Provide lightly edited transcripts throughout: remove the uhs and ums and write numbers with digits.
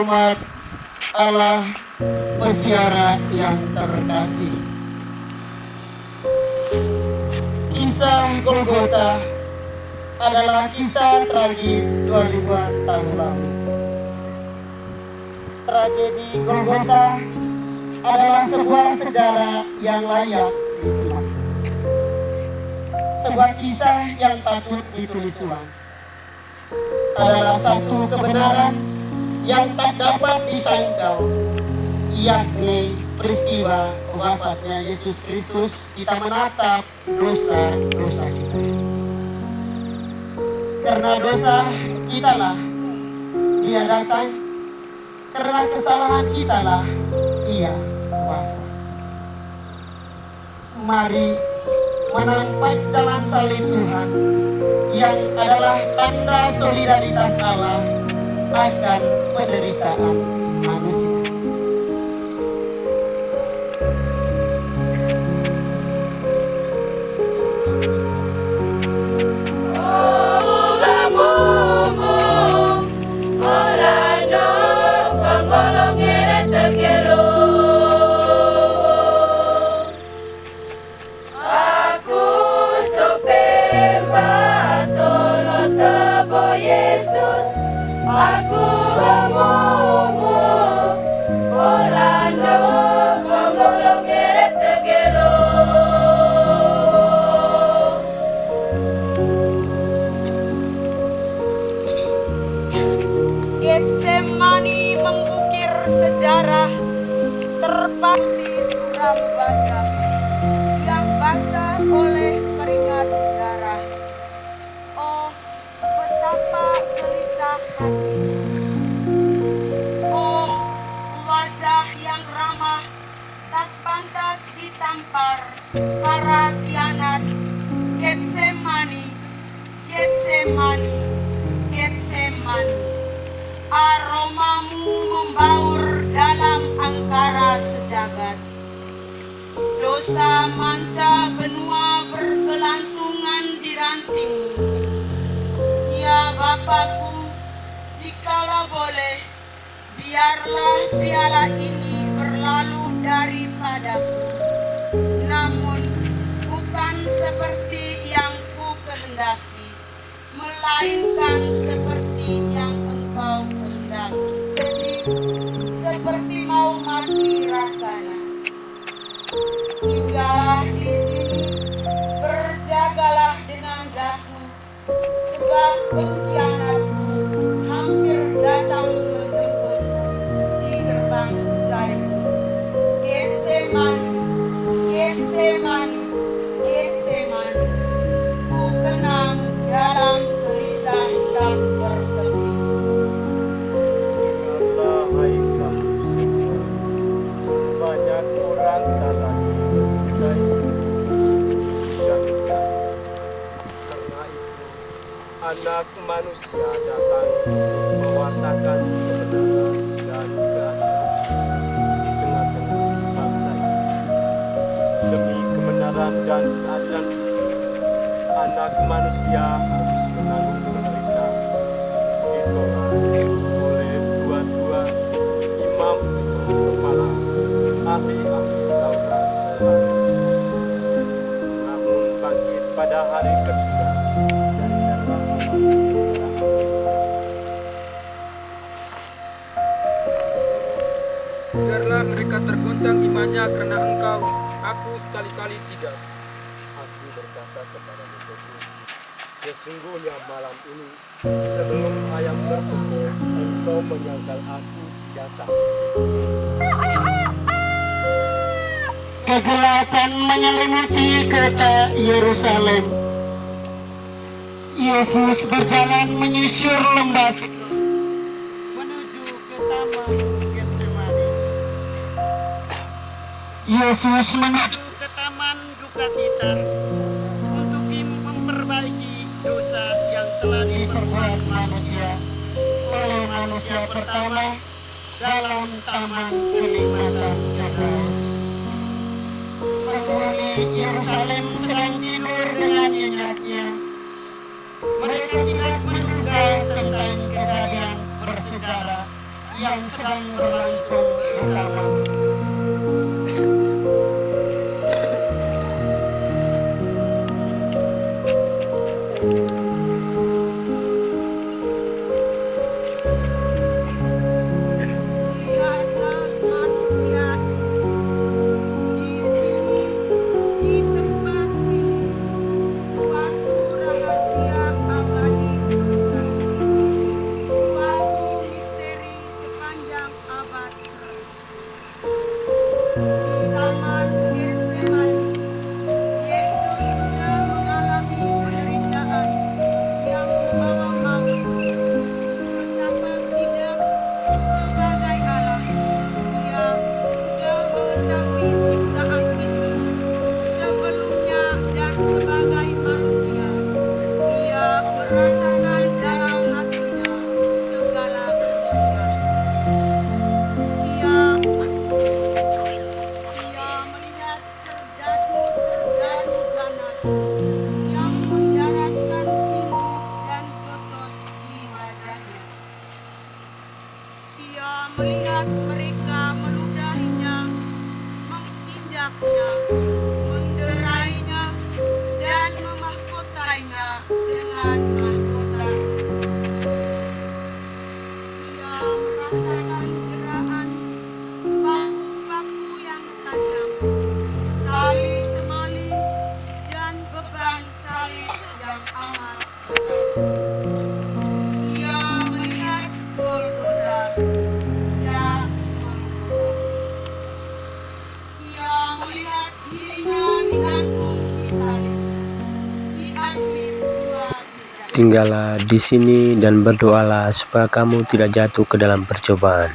umat Allah peziarah yang terkasih. Kisah Golgota adalah kisah tragis 2000-an tahun lalu. Tragedi Golgota adalah sebuah sejarah yang layak disimak. Sebuah kisah yang patut ditulis ulang. Adalah satu kebenaran yang tak dapat disangkal, yakni peristiwa wafatnya Yesus Kristus. Kita menatap dosa-dosa kita. Karena dosa kitalah Dia datang, karena kesalahan kitalah Ia wafat. Mari menampak jalan salib Tuhan yang adalah tanda solidaritas Allah akan penderitaan manusia. Aku amumu, Orlando, Gongolong eret tegelo. Getsemani mengukir sejarah terpaku di Surabaya yang basah oleh keringat darah. Oh, betapa gelisah hati. Oh, wajah yang ramah tak pantas ditampar para khianat. Getsemani, Getsemani, Getsemani. Aromamu membaur dalam angkara sejagat. Dosa manca benua bergelantungan di rantingmu. Ya Bapakku, jikalau boleh, biarlah piala ini berlalu daripadaku. Namun bukan seperti yang ku kehendaki, melainkan seperti yang Engkau kehendaki. Jadi seperti mau mati rasanya. Tinggallah di sini, berjagalah dengan daku, sebab pengkhianatku hampir datang menjemputku di gerbang jaimu. Getsemani, Getsemani, Getsemani. Ku kenang dalam gelisah tak bertepi. Allah, hai kamu semua, banyak orang dalam kita ini dan karena itu Anak Manusia datang mewartakan kebenaran dan keadilan di tengah-tengah bangsa ini. Demi kebenaran dan keadilan itu, Anak Manusia harus menanggung penderitaan, ditolak oleh dua-dua imam kepala, ahli-ahli Taurat. Namun bangkit pada hari ketiga dari dalam biarlah mereka tergoncang imannya karena Engkau. Aku sekali-kali tidak. Aku berkata kepada mereka, sesungguhnya malam ini sebelum ayam berkokok, engkau menyangkal aku datang. Kegelapan menyelimuti kota Yerusalem. Yesus berjalan menyisir lembah menuju ke taman Getsemani. Yesus menuju ke taman duka cita untuk memperbaiki dosa yang telah diperbuat manusia oleh manusia pertama dalam taman kenikmatan Firdaus. Penghuni Yerusalem sedang tidur dengan nyenyaknya. Mereka tidak menduga tentang kejadian bersejarah yang sedang berlangsung sekarang. Lihatlah manusia di sini, di tempat ini, suatu rahasia abadi terjadi, suatu misteri sepanjang abad. Di taman Getsemani, Yesus sudah mengalami penderitaan yang membawa maut. Betapa tidak, sebagai Allah, Ia sudah mengetahui siksaan itu sebelumnya, dan sebagai manusia, Ia merasakan dalam hatinya segala kematian. Ia melihat serdadu-serdadu ganas yang mendaratkan pindu dan kotos di wajahnya. Ia melihat mereka meludahinya, menginjaknya, menderainya, dan memahkotainya dengan mahkota. Ia merasakan gerakan paku-paku yang tajam, tali temali, dan beban salib yang amat berat. Ia melihat Golgota, ya Golgota. Ia melihat dirinya digantung di salib, diambil dua jejak. Tinggallah di sini dan berdoalah supaya kamu tidak jatuh ke dalam percobaan.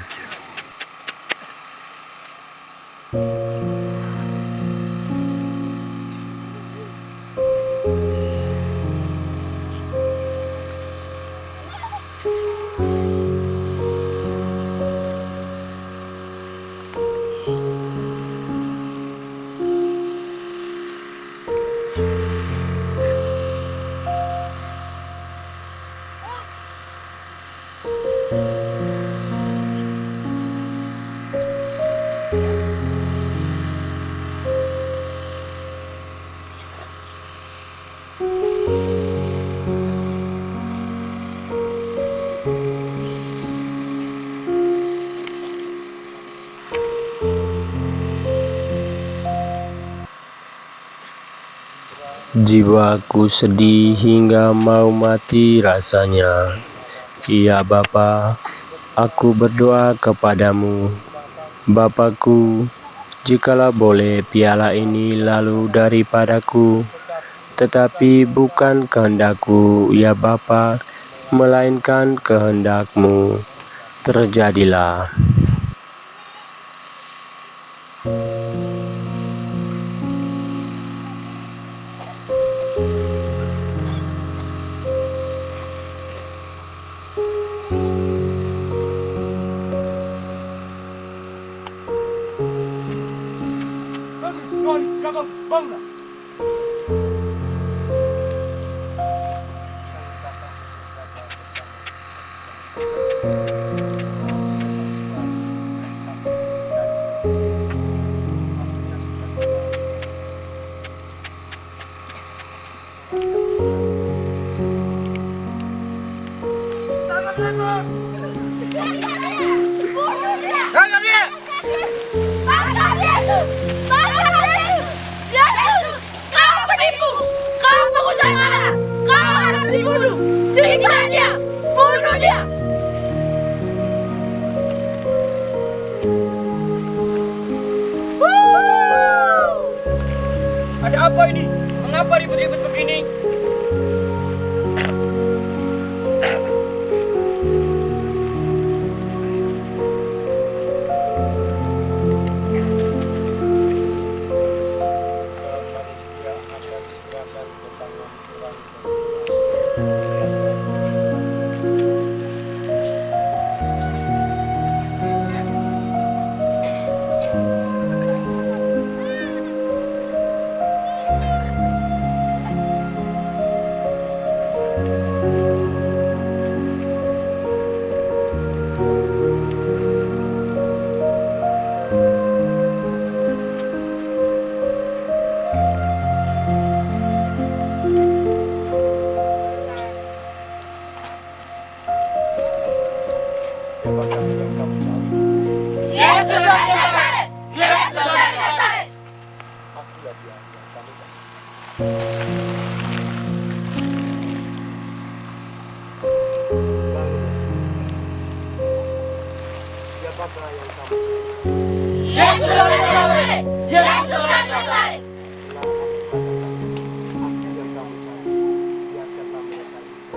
Jiwaku sedih hingga mau mati rasanya. Ya Bapa, aku berdoa kepadamu. Bapakku, jikalau boleh piala ini lalu daripadaku, tetapi bukan kehendakku ya Bapa, melainkan kehendakmu. Terjadilah. Jacob, bangunlah. Tangkap dia! Tangkap Yesus! Tangkap Yesus! Yesus! Kau penipu! Kau penghujat Allah! Kau harus dibunuh! Siksa dia! Bunuh dia! Ada apa ini? Mengapa ribut-ribut begini? Manusia akan serahkan ke tangan orang. kami yang kamu saksikan. Yesus dari Nazaret! Yesus dari Nazaret! Akulah dia yang kamu cari. Bangun. Siapakah yang kamu cari? Yesus dari Nazaret! Yesus dari Nazaret! Telah aku katakan, aku yang kamu cari. Biarkanlah mereka hidup.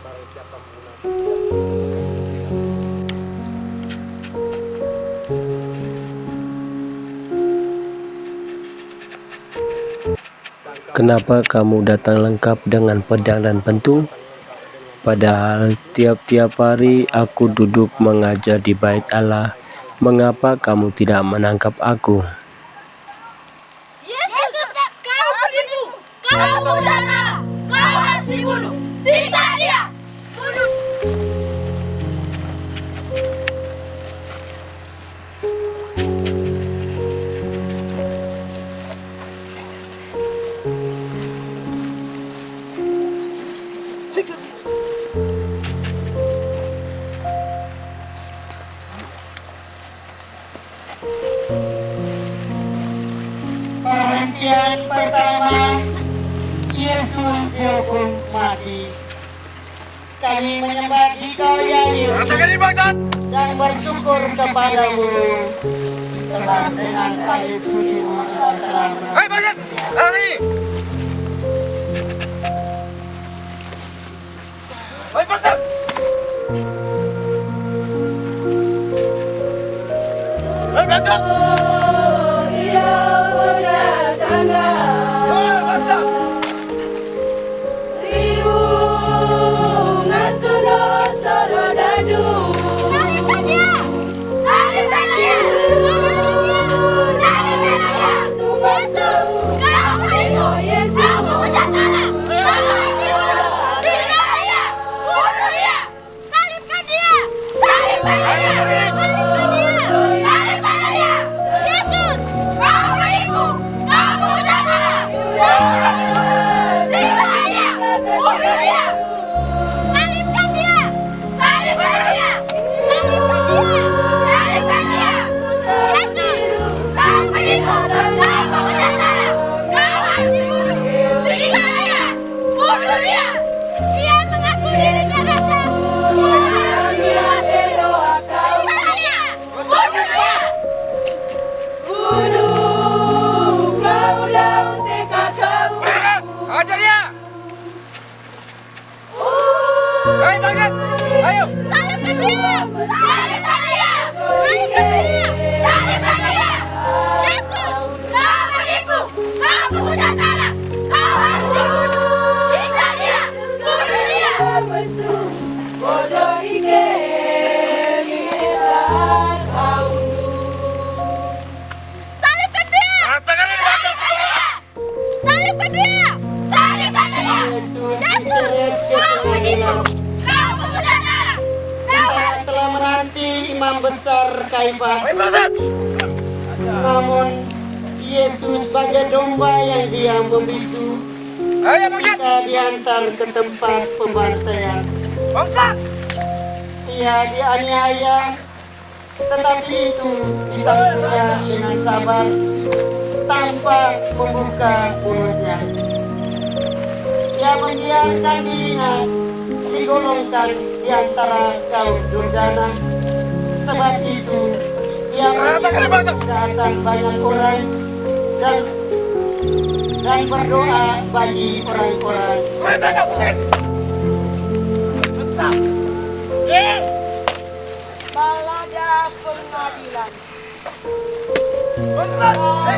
Barang siapa menggunakan Kenapa kamu datang lengkap dengan pedang dan pentung? Padahal tiap-tiap hari aku duduk mengajar di bait Allah. Mengapa kamu tidak menangkap aku? Yesus, kau penipu! Kau pemuda Allah! Kau harus dibunuh! Siksa dia! Bunuh! Perhentian pertama, Yesus dihukum mati. Kami menyembah Engkau ya Yesus dan bersyukur kepadamu sebab dengan salib suci-Mu Engkau telah Salibkan dia! Salibkan dia! Salibkan dia! Yesus, kau penipu! Kau pemuda Allah! Kau harus dibunuh! Siksa dia! Bunuh dia! Salibkan dia! Salibkan dia! Salibkan dia! Salibkan dia! Yesus, kau penipu! Kau pemuda Allah! Kau harus dibunuh! Siksa dia! Bunuh dia! Salibkan dia! Salibkan dia! Salibkan dia! Salibkan dia! Yesus, kau penipu! Kau pemuda Allah! Kau harus dibunuh! Siksa dia! Bunuh dia! Dia mengaku dirinya raja! Bunuh dia! Siksa dia! Bunuh dia! Ajar dia! Ayo bangkit! Ayo! Salibkan dia! Salibkan dia! Salibkan dia! Salibkan dia! Yesus, kau penipu! Kau pemuda Allah! Kau harus dibunuh! Siksa dia! Bunuh dia! Salibkan dia! Rasakan ini bangkit! Salibkan dia! Salibkan dia! Yesus, kau penipu! Kau pemuda Allah! Kau harus telah menanti imam besar Kaifas. Ayo bangkit! Namun Yesus bagai domba yang diam membisu, Ayo bangkit! kita diantar ke tempat pembantaian. Bangkit! Ia dianiaya, tetapi itu ditangguhnya dengan sabar tanpa membuka mulutnya. Ia membiarkan dirinya digolongkan di antara kaum durjana. Sebab itu ia menjadi kejahatan banyak orang dan berdoa bagi orang-orang. Balada pengadilan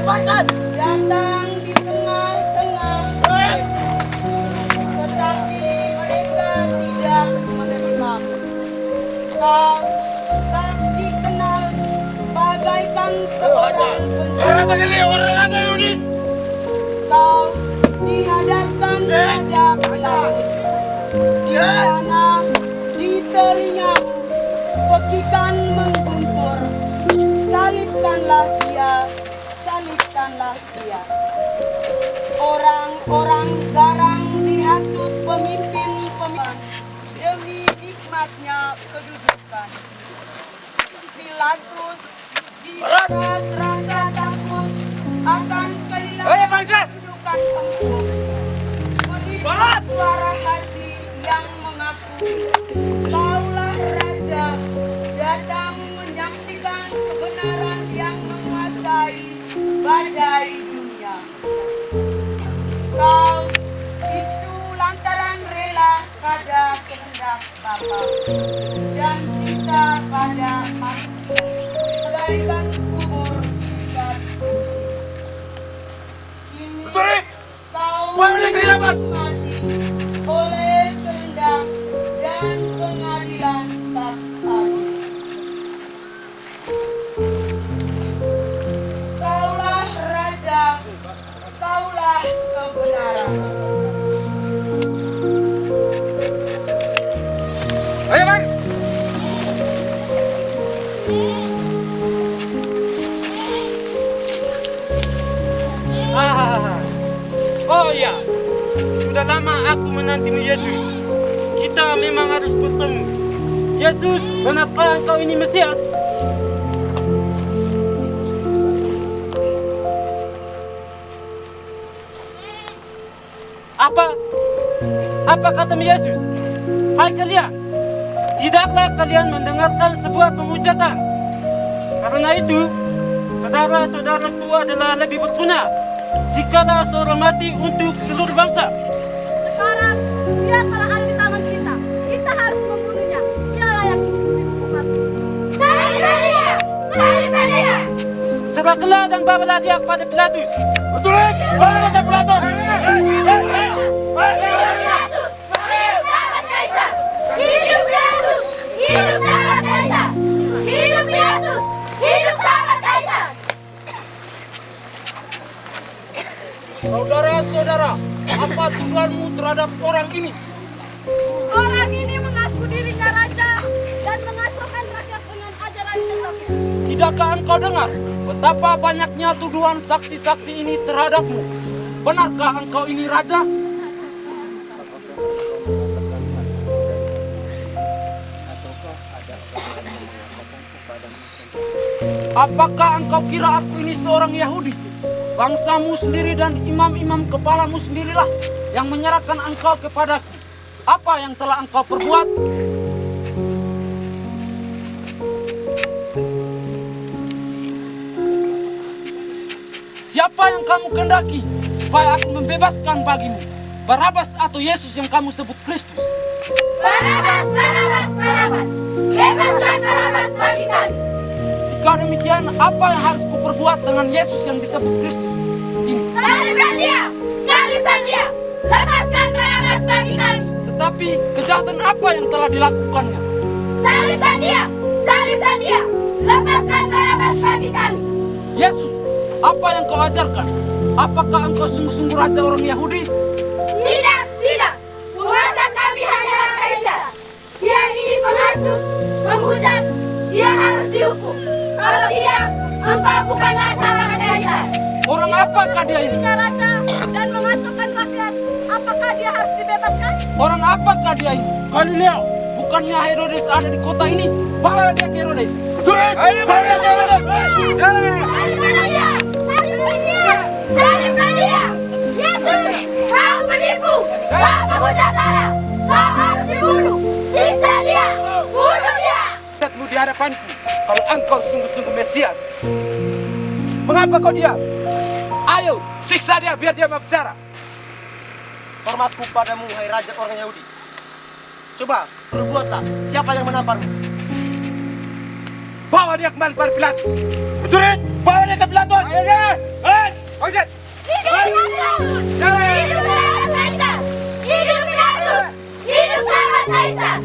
Bangkit! datang di tengah-tengah, tetapi mereka tidak menerima. Kau tak dikenal bagaikan seorang Rasakan ini orang raja ini! kau dihadapkan pada Pilatus, di sana di telingamu bagikan mengguntur, salibkanlah dia, salibkanlah dia. Orang-orang garang dihasut pemimpin-pemimpin demi nikmatnya kedudukan. Pilatus diikat rasa takut akan kehilangan kedudukan umum. Melihat suara hati yang mengaku, Kaulah Raja, datang menyaksikan kebenaran yang menguasai badai dunia. Kau itu lantaran rela pada kehendak Bapa, dan kita pada manusia, bagaikan kubur singkat. Kini kau mati oleh kehendak dan pengadilan tak adil. Kaulah Raja, kaulah kebenaran. Ayo, Bang. Oh ya, sudah lama aku menantimu Yesus. Kita memang harus bertemu. Yesus, benarkah engkau ini Mesias? Apa kata Yesus? Hai kalian, tidaklah kalian mendengarkan sebuah penghujatan. Karena itu, saudara-saudaraku adalah lebih berguna jikalau seorang mati untuk seluruh bangsa. Sekarang dia telah ada di tangan kita. Kita harus membunuhnya. Dia layak dihukum. Salibkan dia! Salibkan dia! Serahkanlah dan bawalah dia kepada Pilatus. Hidup Pilatus! Hidup sahabat Kaisar! Hidup Pilatus! Hidup sahabat Kaisar! Hidup Pilatus! Hidup sahabat Kaisar! Saudara-saudara, apa tuduhanmu terhadap orang ini? Orang ini mengaku dirinya raja dan mengacaukan rakyat dengan ajaran sesatnya. Tidakkah engkau dengar betapa banyaknya tuduhan saksi-saksi ini terhadapmu? Benarkah engkau ini raja? Apakah engkau kira aku ini seorang Yahudi? Bangsamu sendiri dan imam-imam kepalamu sendirilah yang menyerahkan engkau kepadaku. Apa yang telah engkau perbuat? Siapa yang kamu kehendaki supaya aku membebaskan bagimu? Barabas atau Yesus yang kamu sebut Kristus? Barabas, Barabas, Barabas! Bebaskan Barabas bagi kami! Jika demikian, apa yang harus kuperbuat dengan Yesus yang disebut Kristus ini? Salibkan dia! Salibkan dia! Lepaskan Barabas bagi kami! Tetapi kejahatan apa yang telah dilakukannya? Salibkan dia! Salibkan dia! Lepaskan Barabas bagi kami! Yesus, apa yang kau ajarkan? Apakah engkau sungguh-sungguh raja orang Yahudi? Tidak, tidak! Penguasa kami hanyalah Kaisar! Dia ini penghasut, penghujat, dia harus dihukum! Kalau tidak, engkau bukanlah sahabat Kaisar! Orang apakah dia ini? Dirinya raja dan mengacaukan rakyat. Apakah dia harus dibebaskan? Orang apakah dia ini? Galilea, bukannya Herodes ada di kota ini? Bawa dia ke Herodes. Salibkan dia! Salibkan dia! Salibkan dia! Yesus, kau penipu! Kau penghujat Allah! Kau harus dibunuh! Siksa dia! Bunuh dia! Lihatmu di hadapanku kalau engkau sungguh-sungguh Mesias. Mengapa kau diam? Ayo, siksa dia biar dia berbicara. Hormatku padamu, hai Raja orang Yahudi. Coba, perbuatlah siapa yang menamparmu. Bawa dia kembali pada Pilatus. Prajurit, bawa dia ke Pilatus. Ayo, Hidup Pilatus! Hidup sahabat Kaisar! Hidup Pilatus! Hidup sahabat Kaisar!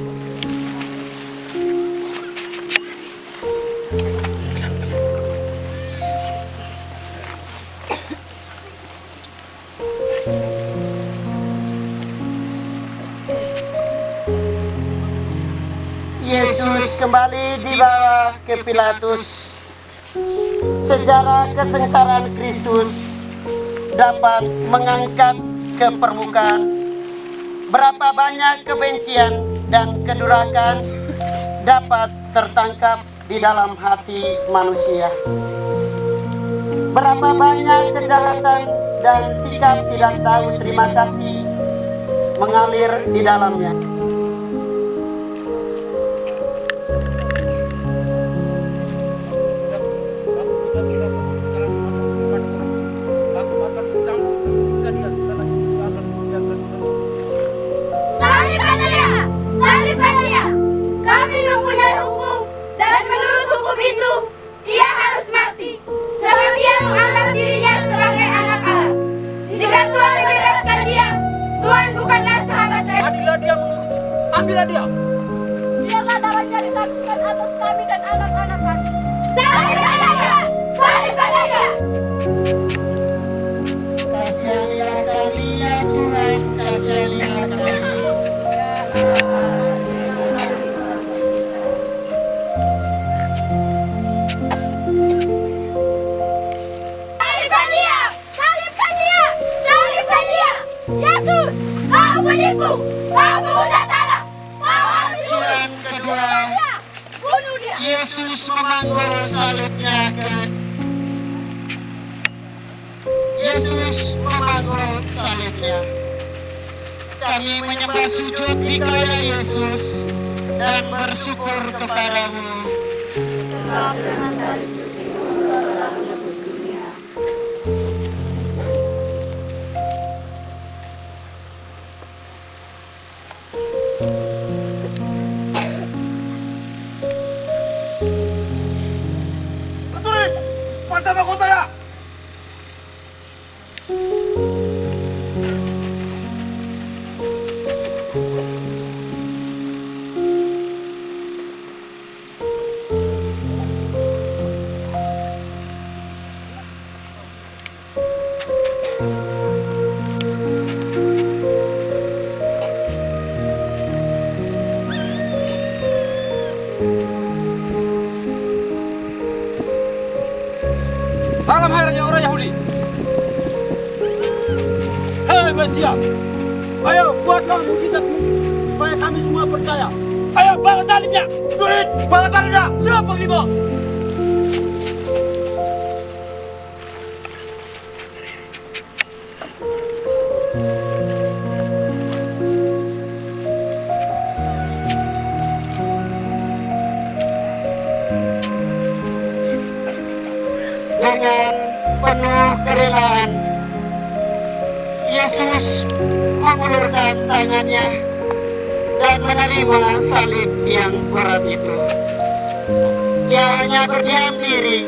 Yesus, kembali dibawa ke Pilatus. Sejarah kesengsaraan Kristus dapat mengangkat ke permukaan berapa banyak kebencian dan kedurhakaan dapat tertangkap di dalam hati manusia. Berapa banyak kejahatan dan sikap tidak tahu terima kasih mengalir di dalamnya. Aku akan mencambuk menyiksa dia, setelah itu akan membiarkan Salibkan dia! Salibkan dia! Kami mempunyai hukum, dan menurut hukum itu, ia harus mati. Sebab ia menganggap dirinya sebagai anak Allah. Jika Tuhan membebaskan dia, Tuhan bukanlah sahabat baik. Adillah dia menurut hukum. Ambillah dia. Biarlah darahnya ditangguhkan atas kami dan anak-anak kami. Salibkan dia! Salibkan dia! Kasihanilah kami ya Tuhan, kasihanilah kami. Salibkan dia! Salibkan dia! Salibkan dia! Yesus! Kau penipu! Kau penghujat Allah! Kau harus dibunuh! Yang kedua, Bunuh dia! Yesus memanggul salibnya ke Yesus memanggul salibnya. Kami menyembah sujud di kaki Yesus dan bersyukur kepadamu. Prajurit, pantang mahkota ya! Salam hai Raja orang Yahudi. Hei Mesias, ayo buatlah mujizatmu supaya kami semua percaya. Ayo bawa salibnya! Prajurit, bawa salibnya! Siap Panglima! Dengan penuh kerelaan, Yesus mengulurkan tangannya dan menerima salib yang berat itu. Ia hanya berdiam diri,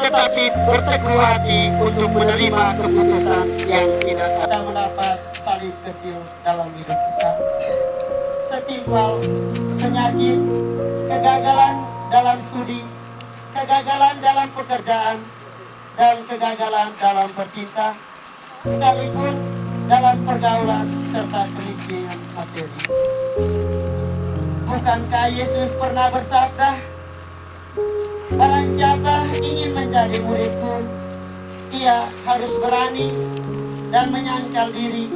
tetapi berteguh hati untuk menerima keputusan yang tidak ada mendapat salib kecil dalam hidup kita. Setimpal penyakit, kegagalan dalam studi, kegagalan dalam pekerjaan, dan kegagalan dalam bercinta, sekalipun dalam pergaulan serta kemiskinan materi. Bukankah Yesus pernah bersabda, barang siapa ingin menjadi muridku, ia harus berani dan menyangkal diri,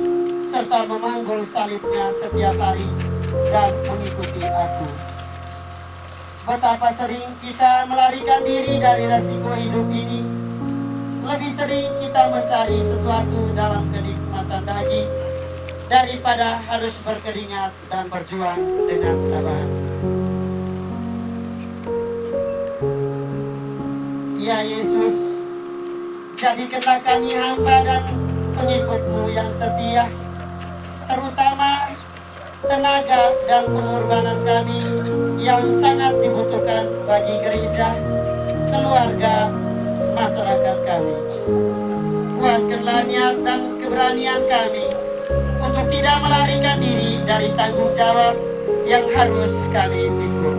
serta memanggul salibnya setiap hari dan mengikuti aku. Betapa sering kita melarikan diri dari resiko hidup ini. Lebih sering kita mencari sesuatu dalam kenikmatan daging daripada harus berkeringat dan berjuang dengan sabar. Ya Yesus, jadikanlah kami hamba dan pengikut-Mu yang setia, terutama tenaga dan pengorbanan kami yang sangat dibutuhkan bagi gereja, keluarga, masyarakat kami. Kuatkanlah niat dan keberanian kami untuk tidak melarikan diri dari tanggung jawab yang harus kami pikul.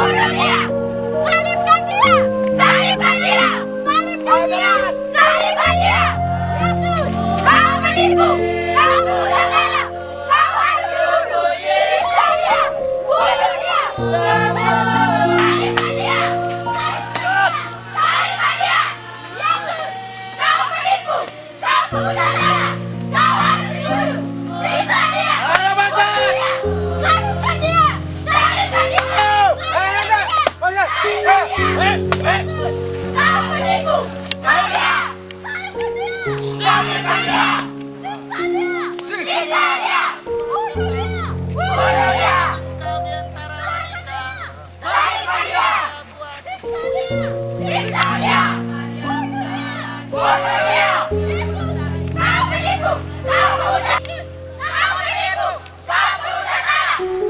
Bunuh dia! Salibkan dia! Salibkan dia! Salibkan dia! Salibkan dia! Yesus, kau menipu! Kau pura-pura! Kau harus dibunuh! Siksa dia! Bunuh dia! Salibkan dia! Salibkan dia! Yesus, kau menipu! Kau pura-pura! Kau harus dibunuh! Siksa dia! Bunuh dia! Salibkan dia! Salibkan dia! Kau menipu! Kau dia! Salibkan dia! Siksa dia! Bunuh dia! Bunuh dia! Salibkan dia! Siksa dia! Bunuh dia! Kau menipu! Kau bunuh! Kau menipu! Kau bunuh!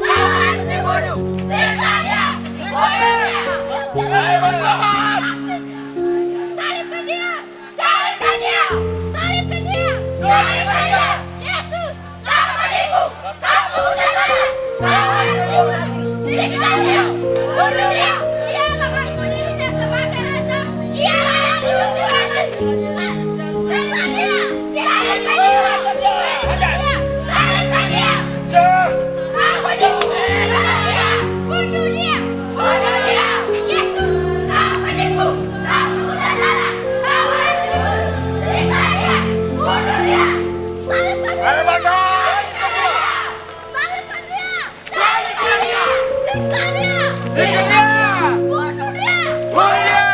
Kau harus dibunuh! Siksa dia! Bunuh dia! Salibkan dia! Salibkan dia! Salibkan dia! Salibkan dia! Yesus, kau menipu! Kau bunuh! Kau harus dibunuh! Siksa dia! Bunuh dia! Dia mengaku dirinya sebagai raja! Dia layak hidup di atas! Siksa dia! Salibkan dia! Salibkan dia! Kau menipu! Bunuh dia! Bunuh dia! Yesus, kau menipu! Kau bunuh! Kau harus dibunuh! Siksa dia! Bunuh dia! Salibkan dia! Salibkan dia! Salibkan dia! Siksa dia! Siksa dia! Bunuh dia! Bunuh dia!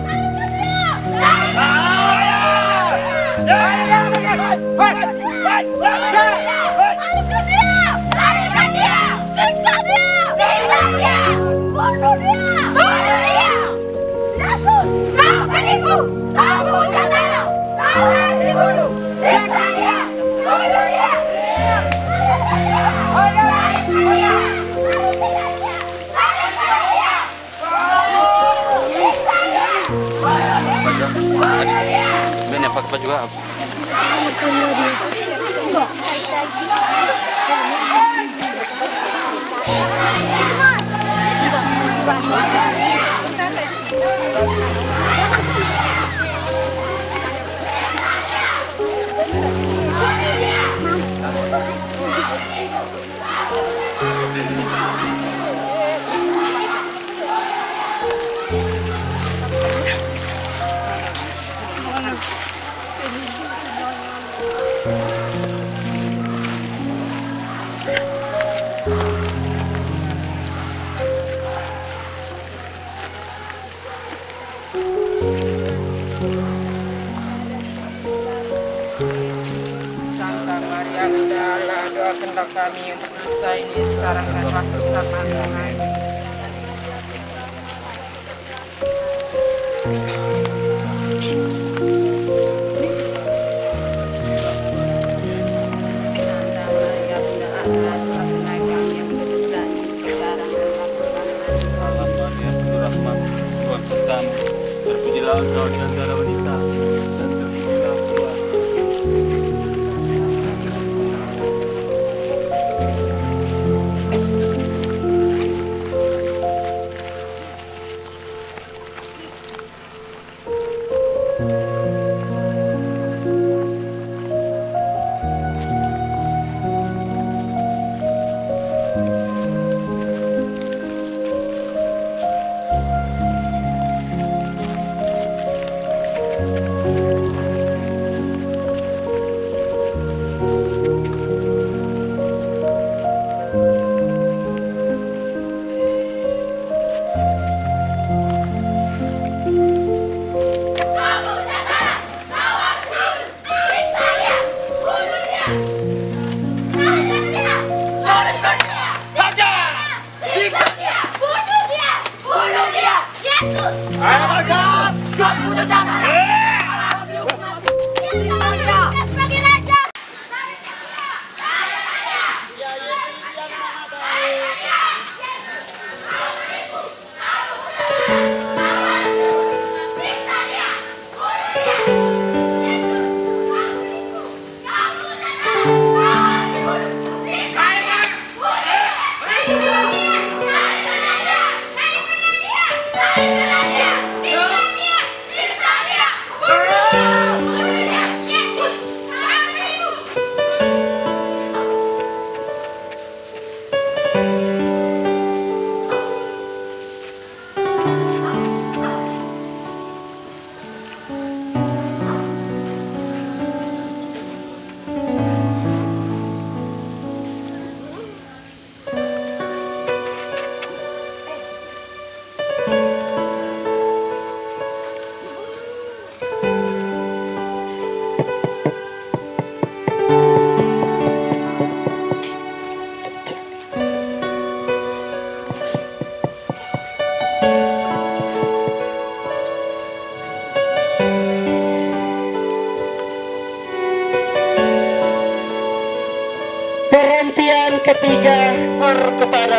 Salibkan dia! Salibkan dia! Salibkan dia! Salibkan dia! Siksa dia! Siksa dia! Bunuh dia! Bunuh dia! Yesus, kau menipu! Kau bunuh! Kau harus dibunuh! Siksa dia! Bunuh dia! Salibkan dia! Salibkan dia! Salibkan dia! Siksa dia! Bunuh dia! Ini apa juga? Santa Maria Magdalena, doakanlah kami untuk dosa ini sekarang dan waktu kematian. Santa Maria Magdalena, doakanlah kami untuk dosa ini sekarang dan waktu kematian. Maria penuh rahmat, Tuhan sertamu. Terpujilah engkau di antara wanita, dan terpujilah Tuhan.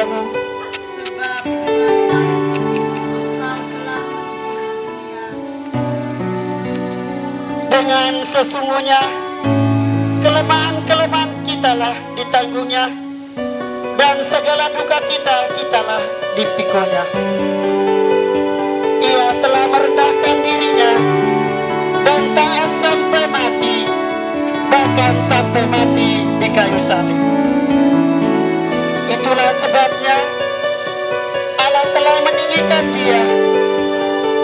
kepadamu. Sebab dengan salib setinggi Engkau telah menebus dunia. Dengan sesungguhnya kelemahan-kelemahan kitalah ditanggungnya, dan segala duka cita kitalah dipikunya. Ia telah merendahkan dirinya dan taat sampai mati, bahkan sampai mati di kayu salib. Itulah sebabnya Allah telah meninggikan dia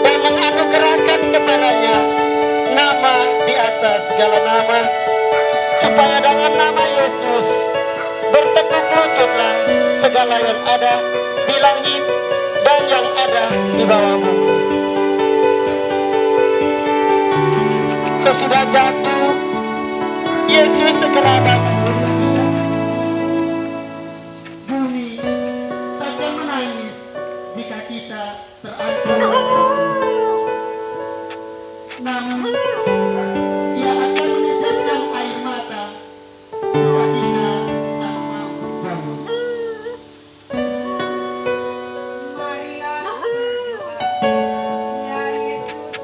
dan menganugerahkan kepadanya nama di atas segala nama, supaya dalam nama Yesus bertekuk lututlah segala yang ada di langit dan yang ada di bawah bumi. Sesudah jatuh, Yesus segera bangun. Bumi takkan menangis jika kita terangkat. Namun ia akan meneteskan air mata jika kita tak mau bangun. Marilah berdoa. Ya Yesus,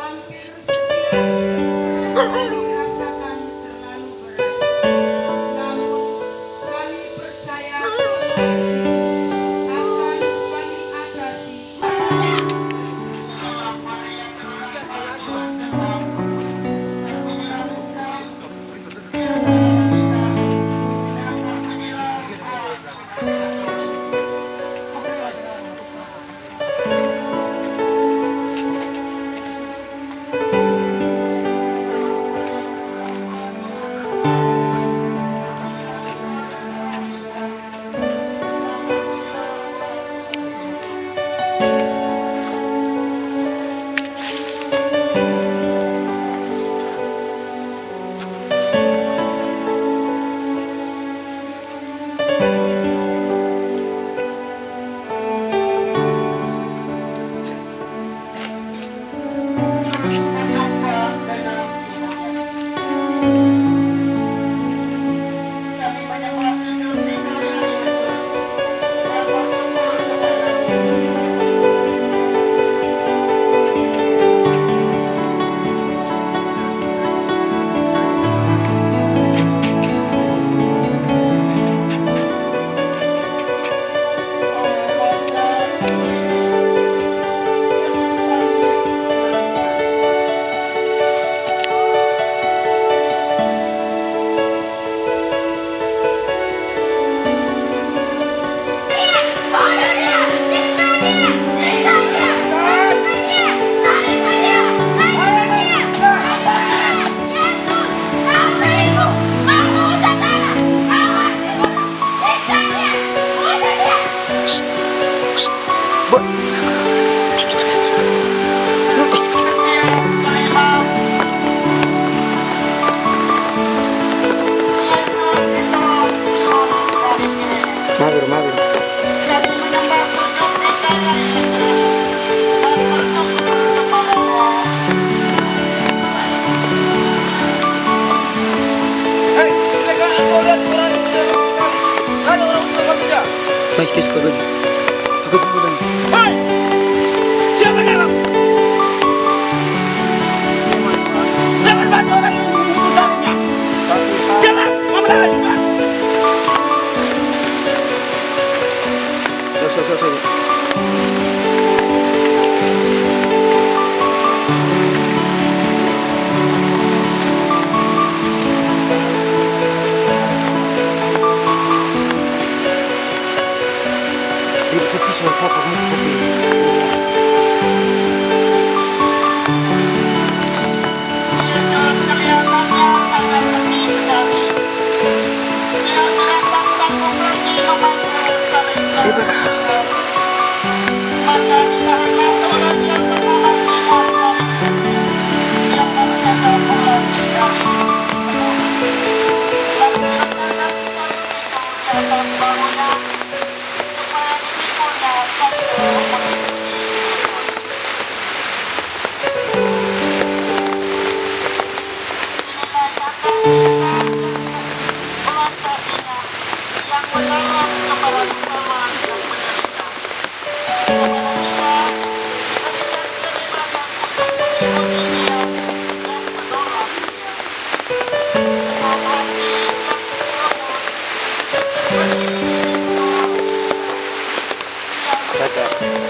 hampir setiap kesukaran kami rasakan terlalu berat. Namun kami percaya Tuhan akan kami atasi. yang menolong kepada sesama Semoga hati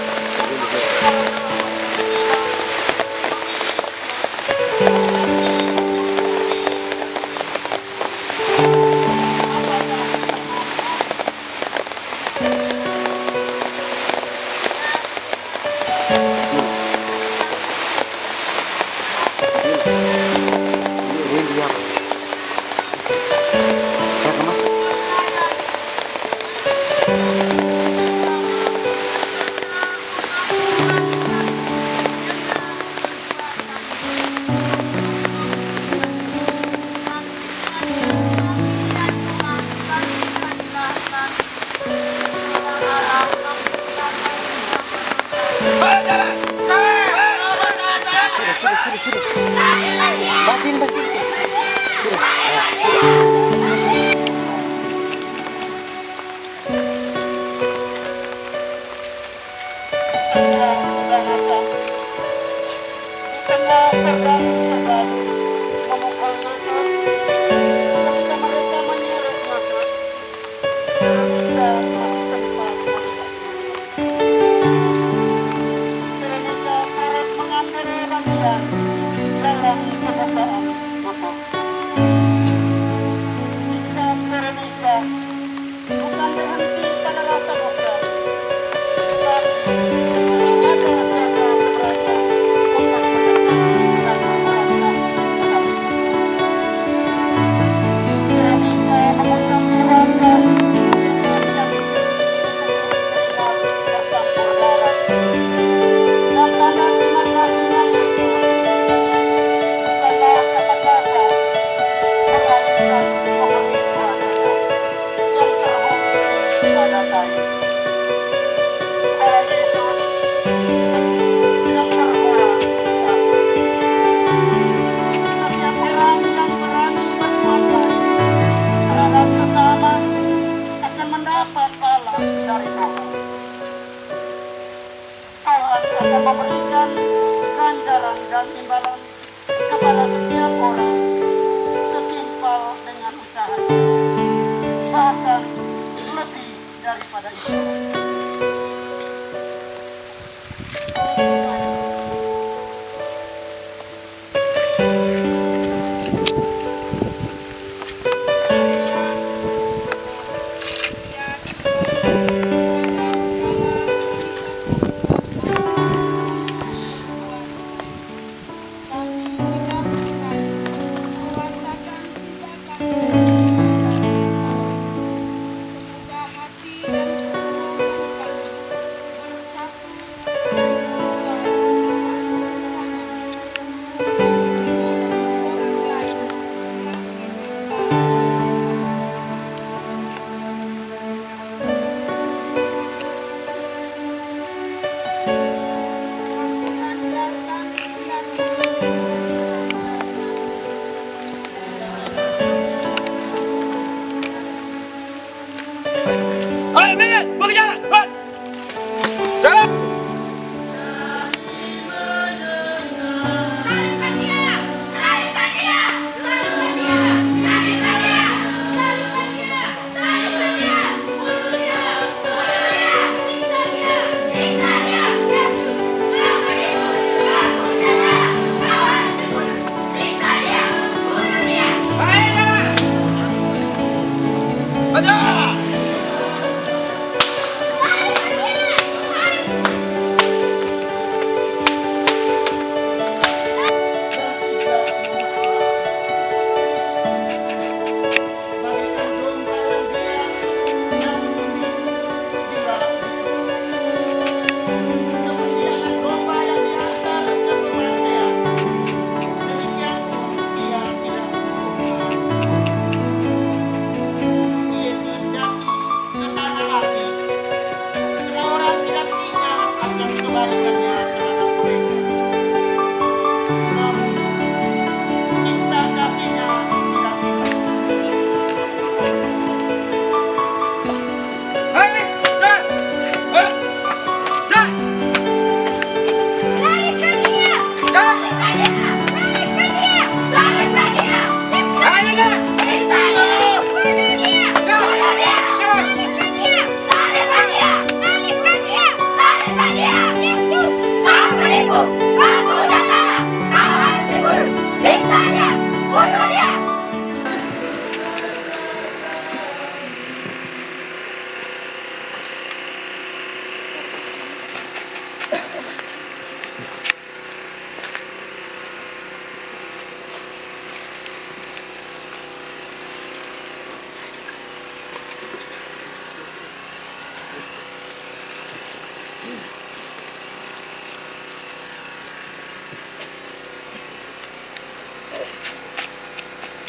dan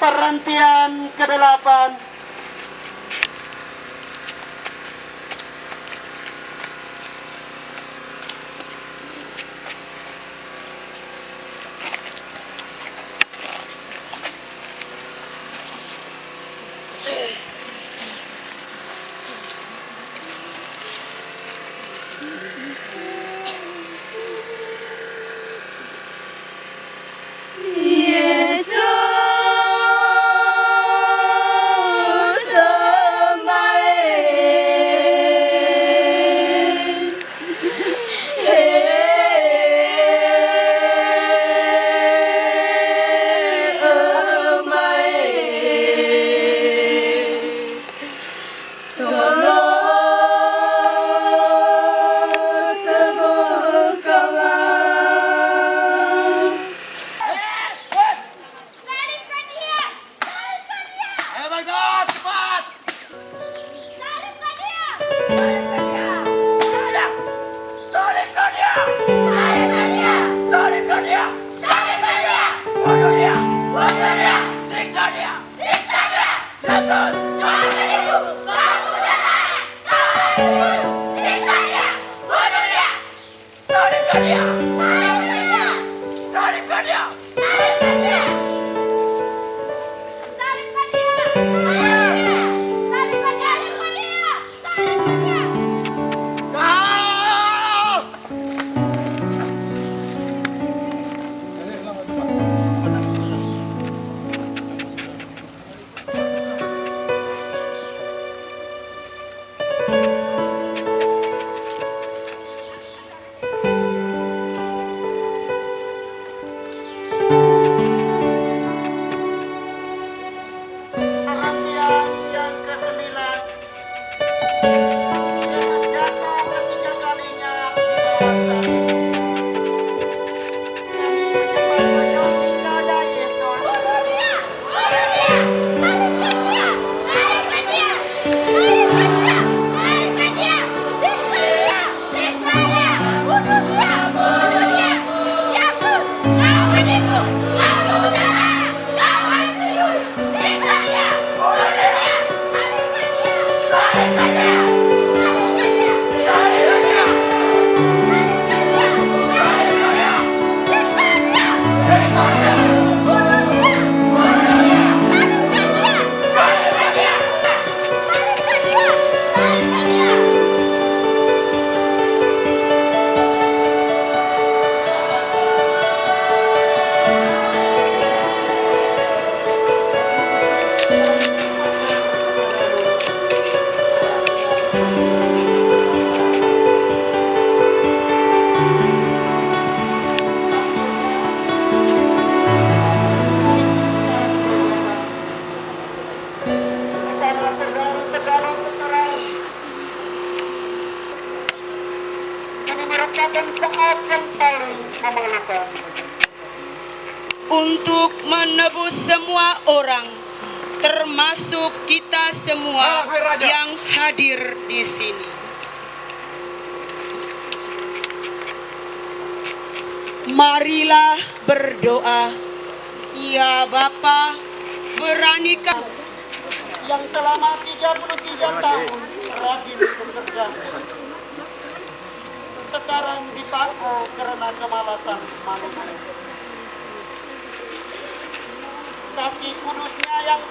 Perhentian ke-8. Untuk menebus semua orang, termasuk kita semua yang hadir di sini. Marilah berdoa. Ya Bapa, beranikah Yang selama 33 tahun rajin bekerja, sekarang dipaku karena kemalasan manusia. Kaki kudusnya yang